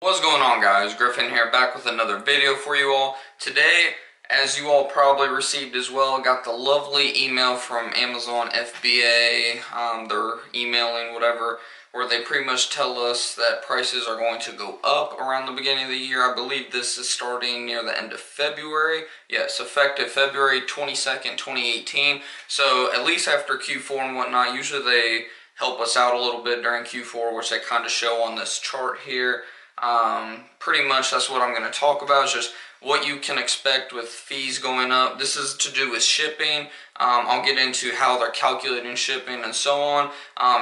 What's going on, guys? Griffin here, back with another video for you all. Today, as you all probably received as well, got the lovely email from Amazon FBA, they're emailing whatever, where they pretty much tell us that prices are going to go up around the beginning of the year. I believe this is starting near the end of February. Yes, effective February 22nd, 2018. So at least after Q4 and whatnot, usually they help us out a little bit during Q4, which they kind of show on this chart here. Pretty much that's what I'm going to talk about, is just what you can expect with fees going up. This is to do with shipping. I'll get into how they're calculating shipping and so on.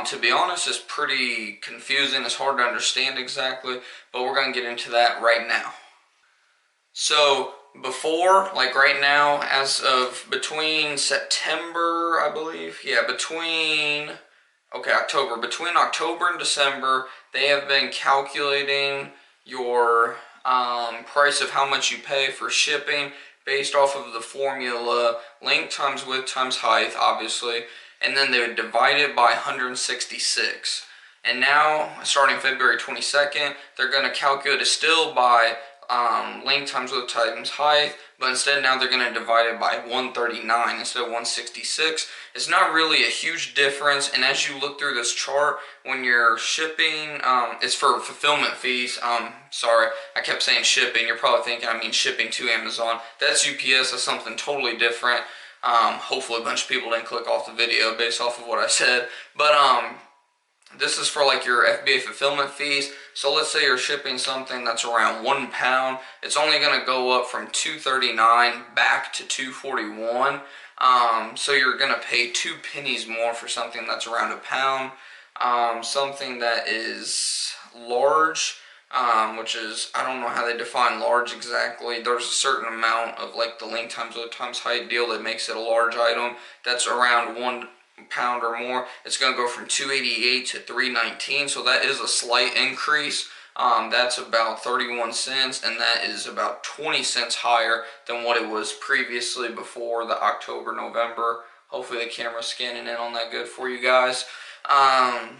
To be honest, it's pretty confusing. It's hard to understand exactly, but we're going to get into that right now. So before, like right now, as of between September, I believe, October. Between October and December, they have been calculating your price of how much you pay for shipping based off of the formula length times width times height, obviously, and then they would divide it by 166. And now, starting February 22nd, they're going to calculate it still by length times width times height, but instead now they're going to divide it by 139 instead of 166. It's not really a huge difference, and as you look through this chart, when you're shipping, it's for fulfillment fees. Sorry, I kept saying shipping. You're probably thinking I mean shipping to Amazon. That's UPS. That's something totally different. Hopefully a bunch of people didn't click off the video based off of what I said, but this is for like your FBA fulfillment fees. So let's say you're shipping something that's around 1 pound. It's only going to go up from $2.39 back to $2.41. So you're going to pay 2 pennies more for something that's around a pound. Something that is large, which is, I don't know how they define large exactly. There's a certain amount of like the length times width times height deal that makes it a large item. That's around 1 pound or more. It's going to go from 288 to 319, so that is a slight increase. That's about 31 cents, and that is about 20 cents higher than what it was previously before the October, November. Hopefully the camera's scanning in on that good for you guys. And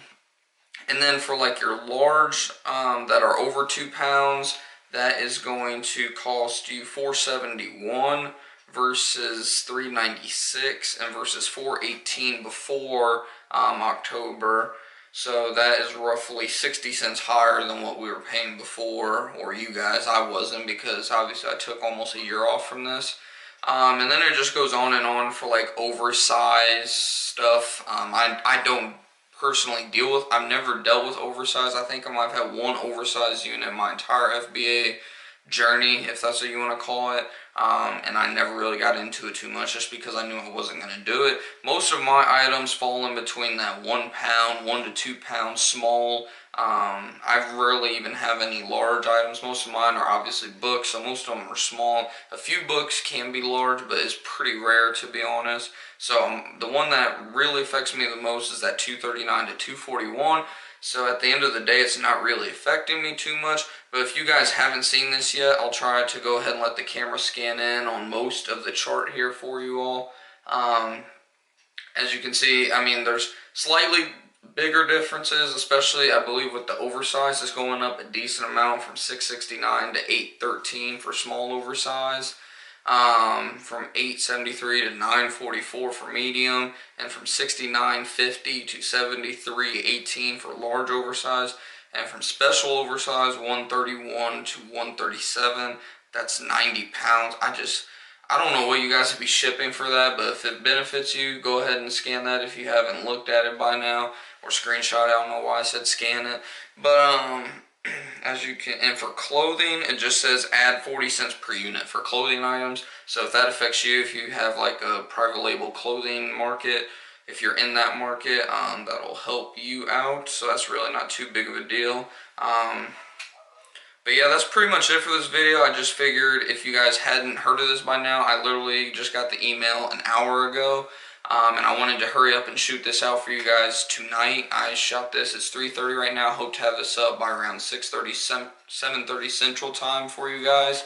then for like your large that are over 2 pounds, that is going to cost you $4.71 versus $3.96 and versus $4.18 before October. So that is roughly 60 cents higher than what we were paying before, or you guys. I wasn't, because obviously I took almost a year off from this. And then it just goes on and on for like oversized stuff. I don't personally deal with, I've never dealt with oversized. I think I might have had one oversized unit in my entire FBA journey, if that's what you want to call it. And I never really got into it too much, just because I knew I wasn't going to do it. Most of my items fall in between that 1 pound, 1 to 2 pound small. I rarely even have any large items. Most of mine are obviously books, so most of them are small. A few books can be large, but it's pretty rare, to be honest. So the one that really affects me the most is that 239 to 241. So at the end of the day, it's not really affecting me too much. But if you guys haven't seen this yet, I'll try to go ahead and let the camera scan in on most of the chart here for you all. As you can see, I mean, there's slightly bigger differences, especially I believe with the oversized. It's going up a decent amount from $6.69 to $8.13 for small oversized. From $8.73 to $9.44 for medium, and from $69.50 to $73.18 for large oversized, and from special oversized $131 to $137. That's 90 pounds. I don't know what you guys would be shipping for that, but if it benefits you, go ahead and scan that if you haven't looked at it by now, or screenshot it. I don't know why I said scan it, but as you can, and for clothing, it just says add 40 cents per unit for clothing items. So if that affects you, if you have like a private label clothing market, if you're in that market, that'll help you out. So that's really not too big of a deal. But yeah, that's pretty much it for this video. I just figured if you guys hadn't heard of this by now, I literally just got the email an hour ago. And I wanted to hurry up and shoot this out for you guys tonight. I shot this, it's 3:30 right now. Hope to have this up by around 6:30, 7:30 Central Time for you guys.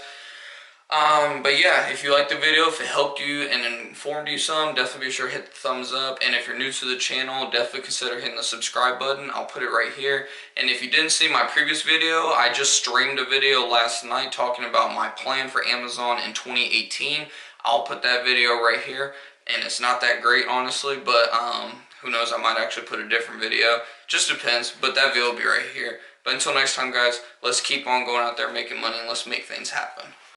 But yeah, if you liked the video, if it helped you and informed you some, definitely be sure to hit the thumbs up. And if you're new to the channel, definitely consider hitting the subscribe button. I'll put it right here. And if you didn't see my previous video, I just streamed a video last night talking about my plan for Amazon in 2018. I'll put that video right here. And it's not that great, honestly, but who knows, I might actually put a different video. Just depends, but that video will be right here. But until next time, guys, let's keep on going out there making money and let's make things happen.